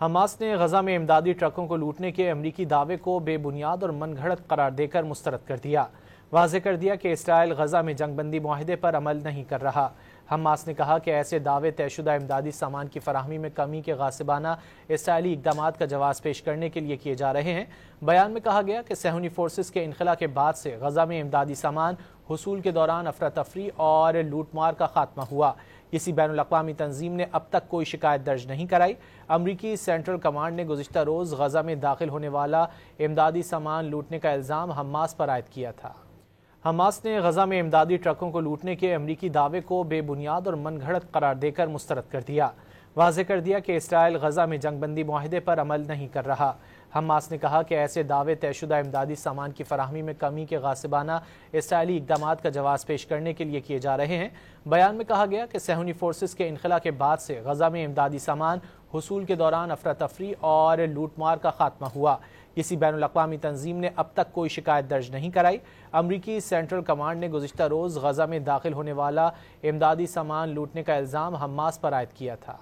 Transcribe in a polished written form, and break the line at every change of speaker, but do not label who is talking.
Hamas نے غزہ میں امدادی ٹرکوں کو لوٹنے کے امریکی دعوے کو بے بنیاد اور من گھڑت قرار دے کر مسترد کر دیا۔ واضح کر دیا کہ اسرائیل غزہ میں جنگ بندی معاہدے پر عمل نہیں کر رہا۔ حماس نے کہا کہ ایسے دعوے طے شدہ امدادی سامان کی فراہمی میں کمی کے غاصبانہ اسرائیلی اقدامات کا جواز پیش کرنے کے لیے کیے جا رہے ہیں۔ بیان میں کہا گیا کہ صہیونی فورسز کے انخلا کے بعد سے غزہ میں امدادی سامان حصول کے دوران افراتفری اور لوٹ مار کا خاتمہ ہوا۔ کسی بین الاقوامی تنظیم نے اب تک کوئی شکایت درج نہیں کرائی۔ امریکی سینٹرل کمانڈ نے گزشتہ روز غزہ میں داخل ہونے والا امدادی سامان لوٹنے کا الزام حماس پر عائد کیا تھا۔ حماس نے غزہ میں امدادی ٹرکوں کو لوٹنے کے امریکی دعوے کو بے بنیاد اور من گھڑت قرار دے کر مسترد کر دیا۔ واضح کر دیا کہ اسرائیل غزہ میں جنگ بندی معاہدے پر عمل نہیں کر رہا۔ حماس نے کہا کہ ایسے دعوے طے شدہ امدادی سامان کی فراہمی میں کمی کے غاصبانہ اسرائیلی اقدامات کا جواز پیش کرنے کے لیے کیے جا رہے ہیں۔ بیان میں کہا گیا کہ صہیونی فورسز کے انخلا کے بعد سے غزہ میں امدادی سامان حصول کے دوران افراتفری اور لوٹ مار کا خاتمہ ہوا۔ کسی بین الاقوامی تنظیم نے اب تک کوئی شکایت درج نہیں کرائی۔ امریکی سینٹرل کمانڈ نے گزشتہ روز غزہ میں داخل ہونے والا امدادی سامان لوٹنے کا الزام حماس پر عائد کیا تھا۔